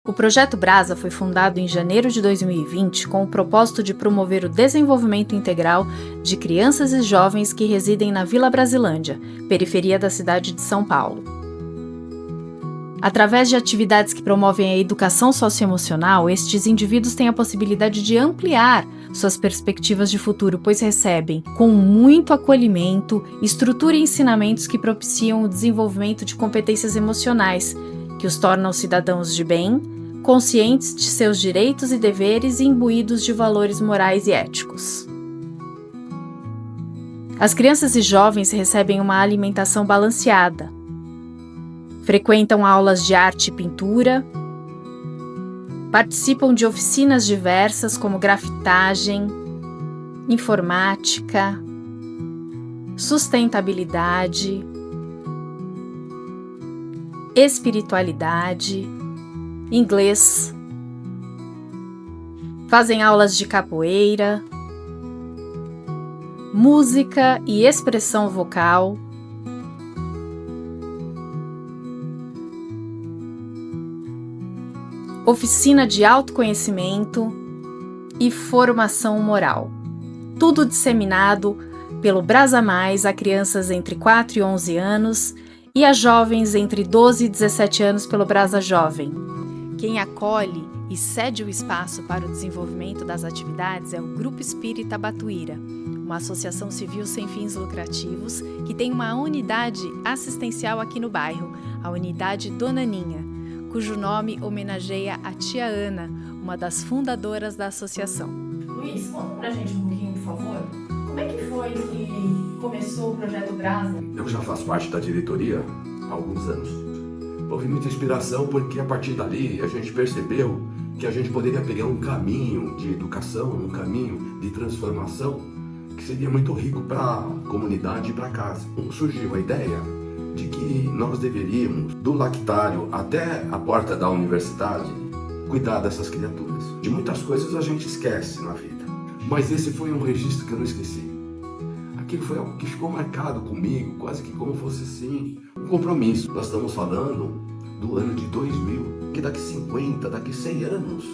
O Projeto Brasa foi fundado em janeiro de 2020 com o propósito de promover o desenvolvimento integral de crianças e jovens que residem na Vila Brasilândia, periferia da cidade de São Paulo. Através de atividades que promovem a educação socioemocional, estes indivíduos têm a possibilidade de ampliar suas perspectivas de futuro, pois recebem, com muito acolhimento, estrutura e ensinamentos que propiciam o desenvolvimento de competências emocionais, que os tornam cidadãos de bem, conscientes de seus direitos e deveres e imbuídos de valores morais e éticos. As crianças e jovens recebem uma alimentação balanceada, frequentam aulas de arte e pintura, participam de oficinas diversas como grafitagem, informática, sustentabilidade, espiritualidade, inglês, fazem aulas de capoeira, música e expressão vocal, oficina de autoconhecimento e formação moral. Tudo disseminado pelo Brasa Mais a crianças entre 4 e 11 anos e a jovens entre 12 e 17 anos pelo Brasa Jovem. Quem acolhe e cede o espaço para o desenvolvimento das atividades é o Grupo Espírita Batuíra, uma associação civil sem fins lucrativos que tem uma unidade assistencial aqui no bairro, a Unidade Dona Ninha, cujo nome homenageia a tia Ana, uma das fundadoras da associação. Luiz, conta pra gente um pouquinho, por favor. Como é que foi que começou o Projeto Brasa? Eu já faço parte da diretoria há alguns anos. Houve muita inspiração porque a partir dali a gente percebeu que a gente poderia pegar um caminho de educação, um caminho de transformação que seria muito rico para a comunidade e para casa. Surgiu a ideia de que nós deveríamos, do lactário até a porta da universidade, cuidar dessas criaturas. De muitas coisas a gente esquece na vida, mas esse foi um registro que eu não esqueci. Aquilo foi algo que ficou marcado comigo, quase que como fosse assim, um compromisso. Nós estamos falando do ano de 2000, que daqui 50, daqui 100 anos,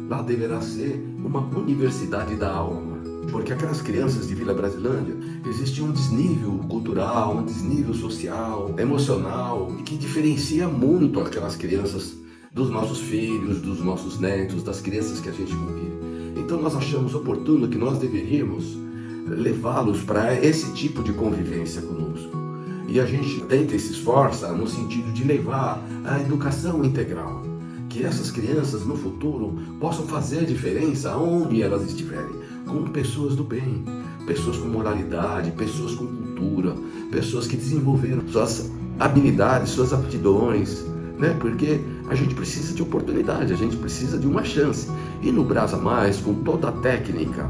lá deverá ser uma universidade da alma. Porque aquelas crianças de Vila Brasilândia, existe um desnível cultural, um desnível social, emocional, que diferencia muito aquelas crianças dos nossos filhos, dos nossos netos, das crianças que a gente convive. Então nós achamos oportuno que nós deveríamos levá-los para esse tipo de convivência conosco. E a gente tenta e se esforça no sentido de levar a educação integral, que essas crianças no futuro possam fazer diferença onde elas estiverem, com pessoas do bem, pessoas com moralidade, pessoas com cultura, pessoas que desenvolveram suas habilidades, suas aptidões, né? Porque a gente precisa de oportunidade, a gente precisa de uma chance. E no Brasa Mais, com toda a técnica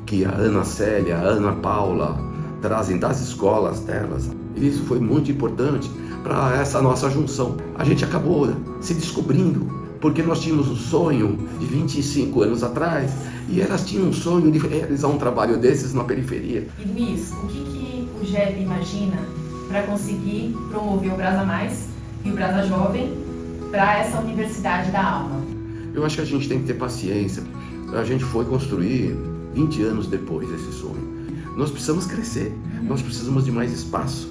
que a Ana Célia, a Ana Paula trazem das escolas delas, isso foi muito importante para essa nossa junção. A gente acabou se descobrindo, porque nós tínhamos um sonho de 25 anos atrás e elas tinham um sonho de realizar um trabalho desses na periferia. E Luiz, o que o GEB imagina para conseguir promover o Brasa Mais e o Brasa Jovem para essa universidade da alma? Eu acho que a gente tem que ter paciência. A gente foi construir 20 anos depois esse sonho. Nós precisamos crescer, nós precisamos de mais espaço.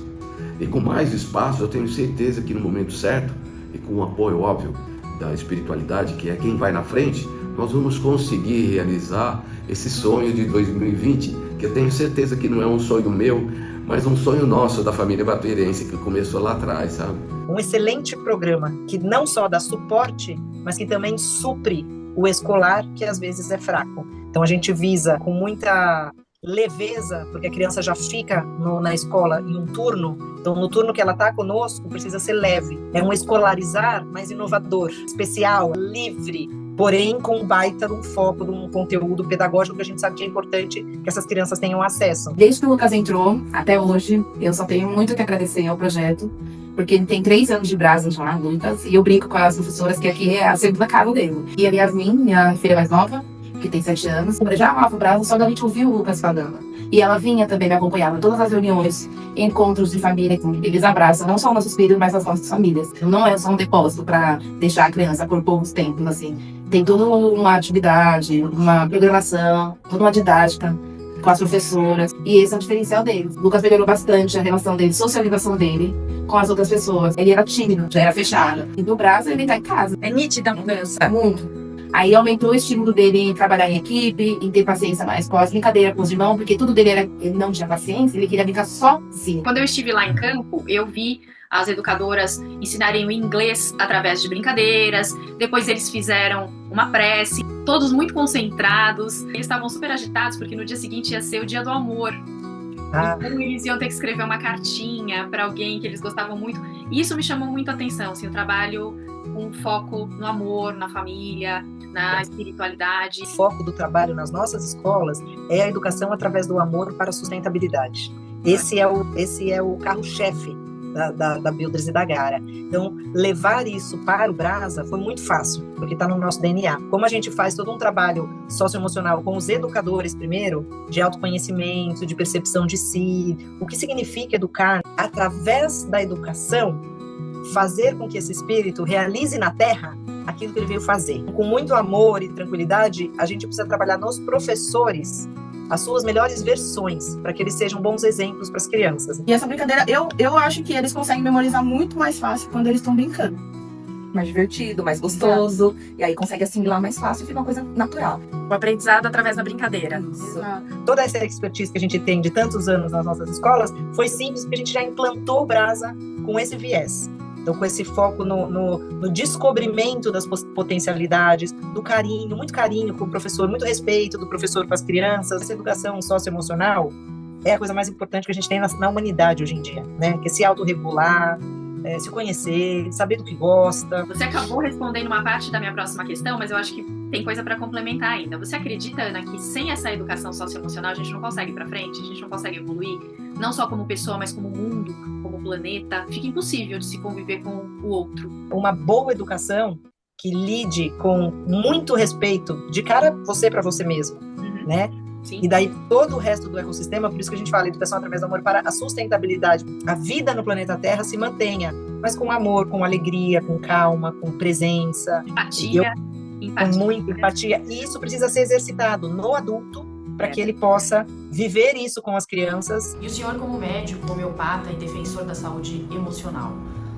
E com mais espaço, eu tenho certeza que no momento certo, e com o apoio óbvio da espiritualidade, que é quem vai na frente, nós vamos conseguir realizar esse sonho de 2020, que eu tenho certeza que não é um sonho meu, mas um sonho nosso da família batuirense, que começou lá atrás, sabe? Um excelente programa que não só dá suporte, mas que também supre o escolar, que às vezes é fraco. Então a gente visa com muita leveza, porque a criança já fica na escola em um turno, então no turno que ela está conosco precisa ser leve. É um escolarizar mais inovador, especial, livre, porém com um baita um foco de um conteúdo pedagógico que a gente sabe que é importante que essas crianças tenham acesso. Desde que o Lucas entrou até hoje, eu só tenho muito que agradecer ao projeto, porque ele tem 3 anos de Brasa já, Lucas, e eu brinco com as professoras que aqui é a segunda casa dele. E a Yasmin, minha filha mais nova, que tem 7 anos, eu já amava o Brasa, só da gente ouvir o Lucas falando. E ela vinha também, me acompanhava em todas as reuniões, encontros de família. Eles abraçam não só nossos filhos, mas as nossas famílias. Não é só um depósito para deixar a criança por poucos tempos, assim. Tem toda uma atividade, uma programação, toda uma didática com as professoras. E esse é o diferencial deles. O Lucas melhorou bastante a relação dele, socialização dele com as outras pessoas. Ele era tímido, já era fechado. E no Brasa, ele tá em casa. É nítida a mudança. Muito. Aí aumentou o estímulo dele em trabalhar em equipe, em ter paciência mais com as brincadeiras com os irmãos, porque tudo dele era, ele não tinha paciência, ele queria brincar sozinho. Quando eu estive lá em campo, eu vi as educadoras ensinarem o inglês através de brincadeiras, depois eles fizeram uma prece, todos muito concentrados, eles estavam super agitados porque no dia seguinte ia ser o dia do amor. Então eles iam ter que escrever uma cartinha para alguém que eles gostavam muito, e isso me chamou muito a atenção, assim, o trabalho com foco no amor, na família, na espiritualidade. O foco do trabalho nas nossas escolas é a educação através do amor para a sustentabilidade. Esse é o carro-chefe da Builders e da Gara. Então, levar isso para o Brasa foi muito fácil, porque está no nosso DNA. Como a gente faz todo um trabalho socioemocional com os educadores primeiro, de autoconhecimento, de percepção de si, o que significa educar através da educação, fazer com que esse espírito realize na Terra aquilo que ele veio fazer. Com muito amor e tranquilidade, a gente precisa trabalhar nos professores as suas melhores versões, para que eles sejam bons exemplos para as crianças. E essa brincadeira, eu acho que eles conseguem memorizar muito mais fácil quando eles estão brincando. Mais divertido, mais gostoso, e aí consegue assimilar mais fácil e fica uma coisa natural. O aprendizado através da brincadeira. Isso. Toda essa expertise que a gente tem de tantos anos nas nossas escolas foi simples porque a gente já implantou o Brasa com esse viés. Então, com esse foco no descobrimento das potencialidades, do carinho, muito carinho com o professor, muito respeito do professor com as crianças. Essa educação socioemocional é a coisa mais importante que a gente tem na humanidade hoje em dia, né? Que é se autorregular, se conhecer, saber do que gosta. Você acabou respondendo uma parte da minha próxima questão, mas eu acho que tem coisa para complementar ainda. Você acredita, Ana, que sem essa educação socioemocional a gente não consegue ir para frente, a gente não consegue evoluir, não só como pessoa, mas como mundo, como planeta? Fica impossível de se conviver com o outro. Uma boa educação que lide com muito respeito de cara você para você mesmo, né? Sim. E daí todo o resto do ecossistema, por isso que a gente fala educação através do amor para a sustentabilidade. A vida no planeta Terra se mantenha, mas com amor, com alegria, com calma, com presença. Empatia. Com muita empatia. E isso precisa ser exercitado no adulto para que ele possa viver isso com as crianças. E o senhor, como médico, homeopata e defensor da saúde emocional,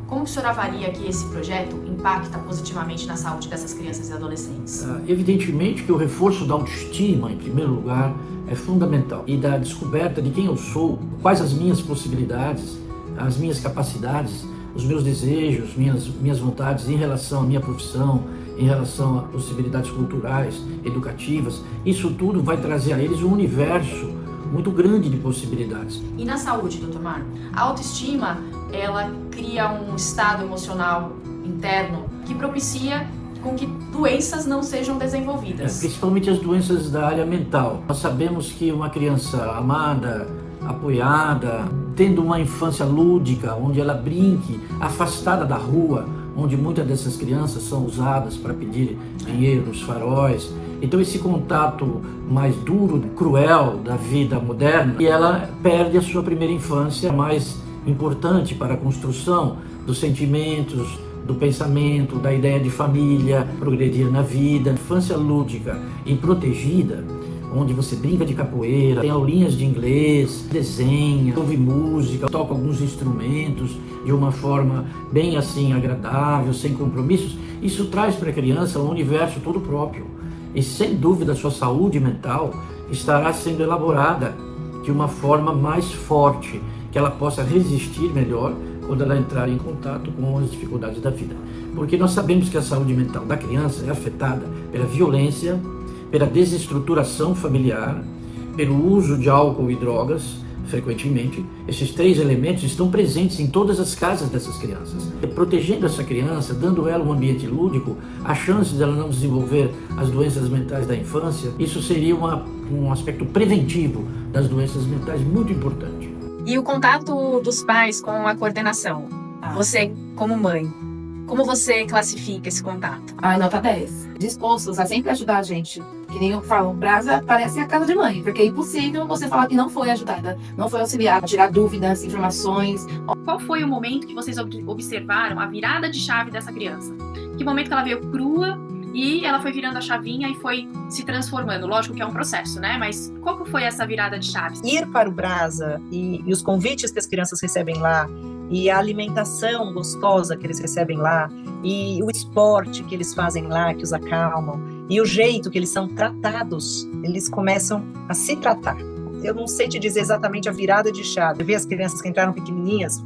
como o senhor avalia que esse projeto impacta positivamente na saúde dessas crianças e adolescentes? Evidentemente que o reforço da autoestima, em primeiro lugar, é fundamental. E da descoberta de quem eu sou, quais as minhas possibilidades, as minhas capacidades, os meus desejos, minhas vontades em relação à minha profissão, em relação a possibilidades culturais, educativas. Isso tudo vai trazer a eles um universo muito grande de possibilidades. E na saúde, doutor Marco? A autoestima, ela cria um estado emocional interno que propicia com que doenças não sejam desenvolvidas. Principalmente as doenças da área mental. Nós sabemos que uma criança amada, apoiada, tendo uma infância lúdica, onde ela brinque, afastada da rua, onde muitas dessas crianças são usadas para pedir dinheiro nos faróis. Então esse contato mais duro, cruel da vida moderna, e ela perde a sua primeira infância mais importante para a construção dos sentimentos, do pensamento, da ideia de família, progredir na vida. Infância lúdica e protegida, onde você brinca de capoeira, tem aulinhas de inglês, desenha, ouve música, toca alguns instrumentos de uma forma bem assim agradável, sem compromissos. Isso traz para a criança um universo todo próprio. E sem dúvida a sua saúde mental estará sendo elaborada de uma forma mais forte, que ela possa resistir melhor quando ela entrar em contato com as dificuldades da vida. Porque nós sabemos que a saúde mental da criança é afetada pela violência, pela desestruturação familiar, pelo uso de álcool e drogas, frequentemente. Esses três elementos estão presentes em todas as casas dessas crianças. Protegendo essa criança, dando ela um ambiente lúdico, a chance dela não desenvolver as doenças mentais da infância, isso seria um aspecto preventivo das doenças mentais muito importante. E o contato dos pais com a coordenação? Você, como mãe, como você classifica esse contato? Nota 10. Dispostos a sempre ajudar a gente Que nem eu falo, Brasa parece a casa de mãe, porque é impossível você falar que não foi ajudada, não foi auxiliada, tirar dúvidas, informações. Qual foi o momento que vocês observaram a virada de chave dessa criança? Que momento que ela veio crua e ela foi virando a chavinha e foi se transformando? Lógico que é um processo, né? Mas qual que foi essa virada de chave? Ir para o Brasa e os convites que as crianças recebem lá, e a alimentação gostosa que eles recebem lá, e o esporte que eles fazem lá, que os acalmam, e o jeito que eles são tratados, eles começam a se tratar. Eu não sei te dizer exatamente a virada de chave. Eu vi as crianças que entraram pequenininhas,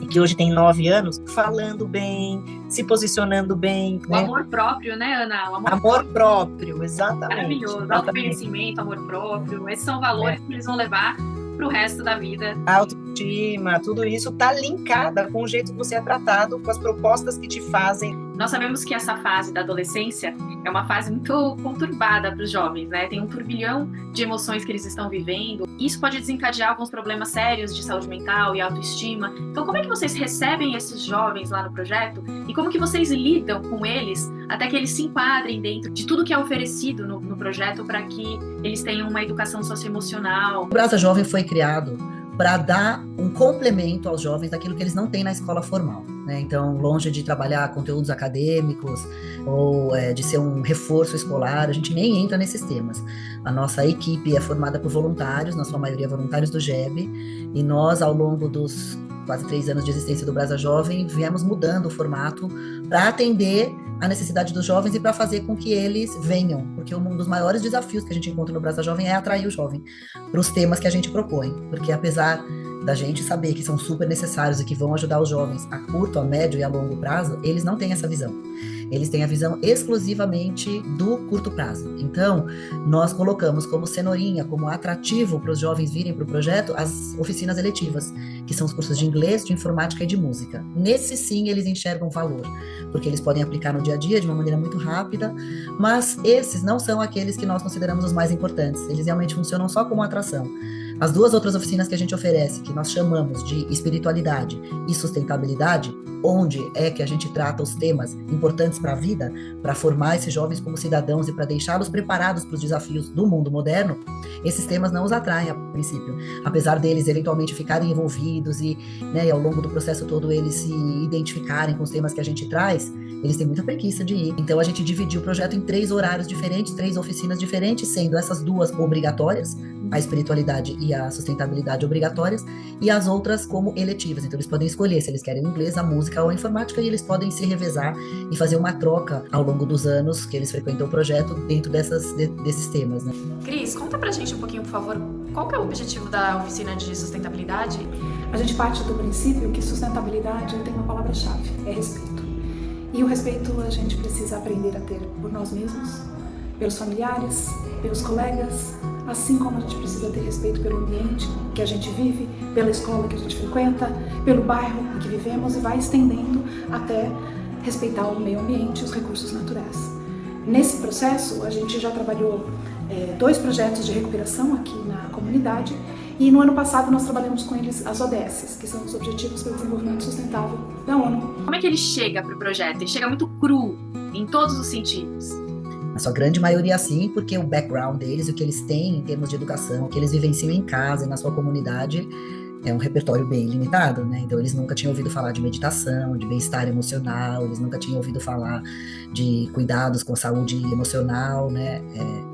e que hoje têm 9 anos, falando bem, se posicionando bem. O amor próprio, né, Ana? O amor próprio, exatamente. Maravilhoso. Autoconhecimento, amor próprio. Esses são valores que eles vão levar para o resto da vida. A autoestima, tudo isso está linkada com o jeito que você é tratado, com as propostas que te fazem. Nós sabemos que essa fase da adolescência é uma fase muito conturbada para os jovens, né? Tem um turbilhão de emoções que eles estão vivendo. Isso pode desencadear alguns problemas sérios de saúde mental e autoestima. Então, como é que vocês recebem esses jovens lá no projeto? E como que vocês lidam com eles até que eles se enquadrem dentro de tudo que é oferecido no projeto para que eles tenham uma educação socioemocional? O Brasa Jovem foi criado para dar um complemento aos jovens daquilo que eles não têm na escola formal, né? Então, longe de trabalhar conteúdos acadêmicos ou de ser um reforço escolar, a gente nem entra nesses temas. A nossa equipe é formada por voluntários, na sua maioria voluntários do GEB, e nós, ao longo dos quase 3 anos de existência do Brasa Jovem, viemos mudando o formato para atender a necessidade dos jovens e para fazer com que eles venham, porque um dos maiores desafios que a gente encontra no Brasa Jovem é atrair o jovem para os temas que a gente propõe, porque apesar da gente saber que são super necessários e que vão ajudar os jovens a curto, a médio e a longo prazo, eles não têm essa visão. Eles têm a visão exclusivamente do curto prazo. Então, nós colocamos como cenourinha, como atrativo para os jovens virem para o projeto, as oficinas eletivas, que são os cursos de inglês, de informática e de música. Nesse sim, eles enxergam valor, porque eles podem aplicar no dia a dia de uma maneira muito rápida, mas esses não são aqueles que nós consideramos os mais importantes. Eles realmente funcionam só como atração. As 2 outras oficinas que a gente oferece, que nós chamamos de espiritualidade e sustentabilidade, onde é que a gente trata os temas importantes para a vida, para formar esses jovens como cidadãos e para deixá-los preparados para os desafios do mundo moderno, esses temas não os atraem a princípio, apesar deles eventualmente ficarem envolvidos e, né, ao longo do processo todo eles se identificarem com os temas que a gente traz, eles têm muita preguiça de ir. Então a gente dividiu o projeto em 3 horários diferentes, 3 oficinas diferentes, sendo essas 2 obrigatórias, a espiritualidade e a sustentabilidade obrigatórias, e as outras como eletivas. Então eles podem escolher se eles querem o inglês, a música ou a informática, e eles podem se revezar e fazer uma troca ao longo dos anos que eles frequentam o projeto dentro desses temas, né? Cris, conta pra gente um pouquinho, por favor, qual que é o objetivo da oficina de sustentabilidade? A gente parte do princípio que sustentabilidade tem uma palavra-chave, é respeito. E o respeito a gente precisa aprender a ter por nós mesmos, pelos familiares, pelos colegas, assim como a gente precisa ter respeito pelo ambiente que a gente vive, pela escola que a gente frequenta, pelo bairro em que vivemos, e vai estendendo até respeitar o meio ambiente e os recursos naturais. Nesse processo, a gente já trabalhou 2 projetos de recuperação aqui na comunidade, e no ano passado nós trabalhamos com eles as ODSs, que são os Objetivos para o Desenvolvimento Sustentável da ONU. Como é que ele chega para o projeto? Ele chega muito cru, em todos os sentidos. Na sua grande maioria sim, porque o background deles, o que eles têm em termos de educação, o que eles vivenciam em casa e na sua comunidade, é um repertório bem limitado, né? Então eles nunca tinham ouvido falar de meditação, de bem-estar emocional, eles nunca tinham ouvido falar de cuidados com saúde emocional, né?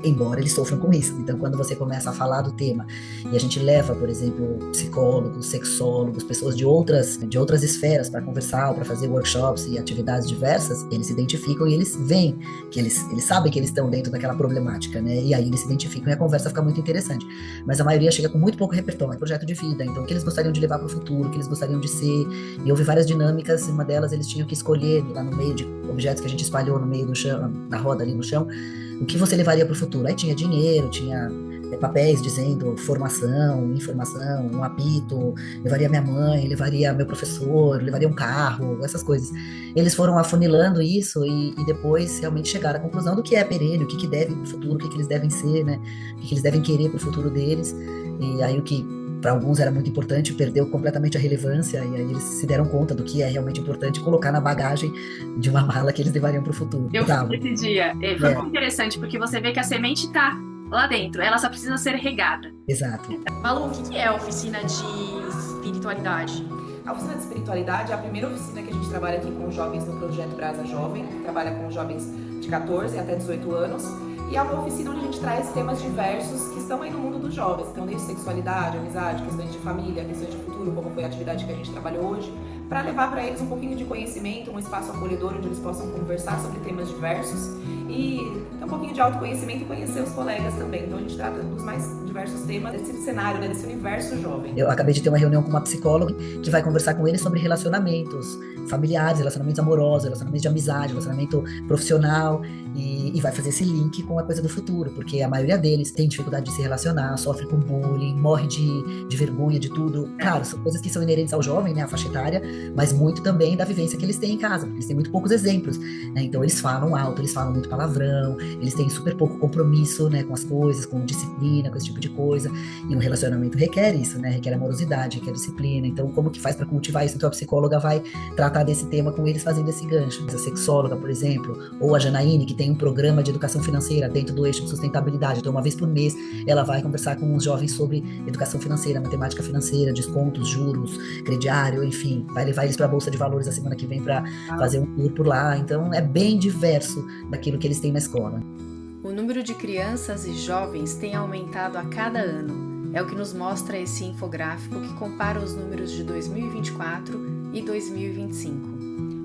Embora eles sofram com isso. Então quando você começa a falar do tema e a gente leva, por exemplo, psicólogos, sexólogos, pessoas de outras esferas para conversar, para fazer workshops e atividades diversas, eles se identificam e eles veem que eles sabem que eles estão dentro daquela problemática, né? E aí eles se identificam e a conversa fica muito interessante. Mas a maioria chega com muito pouco repertório, projeto de vida, então o que eles gostariam de levar para o futuro, o que eles gostariam de ser, e houve várias dinâmicas, uma delas eles tinham que escolher lá no meio de objetos que a gente espalhou no meio do chão, na roda ali no chão, o que você levaria para o futuro. Aí tinha dinheiro, tinha papéis dizendo formação, informação, um apito, levaria minha mãe, levaria meu professor, levaria um carro, essas coisas. Eles foram afunilando isso e depois realmente chegaram à conclusão do que é perene, o que deve para o futuro, o que eles devem ser, né? O que eles devem querer para o futuro deles. E aí o que para alguns era muito importante, perdeu completamente a relevância, e aí eles se deram conta do que é realmente importante colocar na bagagem de uma mala que eles levariam para o futuro. Eu fui esse dia, foi muito interessante, porque você vê que a semente está lá dentro, ela só precisa ser regada. Exato. Malu, o que é a oficina de espiritualidade? A oficina de espiritualidade é a primeira oficina que a gente trabalha aqui com os jovens no projeto Brasa Jovem, que trabalha com jovens de 14 até 18 anos. E é uma oficina onde a gente traz temas diversos que estão aí no mundo dos jovens. Então, desde sexualidade, amizade, questões de família, questões de futuro, como foi a atividade que a gente trabalhou hoje, para levar para eles um pouquinho de conhecimento, um espaço acolhedor onde eles possam conversar sobre temas diversos e ter um pouquinho de autoconhecimento e conhecer os colegas também. Então, a gente trata dos mais diversos temas desse cenário, né, desse universo jovem. Eu acabei de ter uma reunião com uma psicóloga que vai conversar com eles sobre relacionamentos familiares, relacionamentos amorosos, relacionamentos de amizade, relacionamento profissional, e vai fazer esse link com a coisa do futuro, porque a maioria deles tem dificuldade de se relacionar, sofre com bullying, morre de vergonha de tudo. Claro, são coisas que são inerentes ao jovem, né, à faixa etária, mas muito também da vivência que eles têm em casa, porque eles têm muito poucos exemplos, né? Então eles falam alto, eles falam muito palavrão, eles têm super pouco compromisso, né, com as coisas, com disciplina, com esse tipo de coisa, e um relacionamento requer isso, né, requer amorosidade, requer disciplina. Então como que faz para cultivar isso? Então a psicóloga vai tratar desse tema com eles, fazendo esse gancho. A sexóloga, por exemplo, ou a Janaíne, que tem um programa de educação financeira dentro do eixo de sustentabilidade, então uma vez por mês ela vai conversar com os jovens sobre educação financeira, matemática financeira, descontos, juros, crediário, enfim, vai levar eles para a Bolsa de Valores a semana que vem para fazer um tour por lá. Então é bem diverso daquilo que eles têm na escola. O número de crianças e jovens tem aumentado a cada ano. É o que nos mostra esse infográfico que compara os números de 2024 e 2025.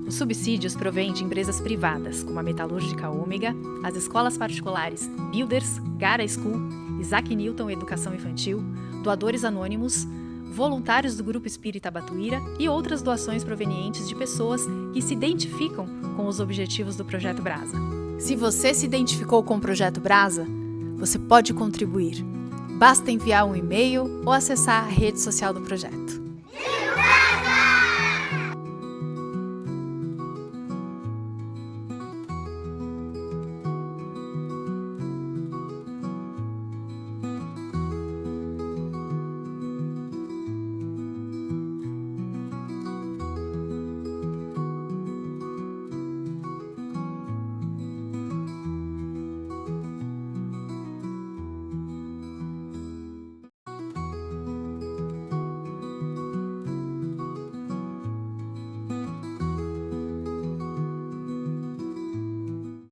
Os subsídios provêm de empresas privadas, como a Metalúrgica Ômega, as escolas particulares Builders, Gara School, Isaac Newton Educação Infantil, doadores anônimos, voluntários do Grupo Espírita Batuíra e outras doações provenientes de pessoas que se identificam com os objetivos do Projeto Brasa. Se você se identificou com o Projeto Brasa, você pode contribuir. Basta enviar um e-mail ou acessar a rede social do projeto.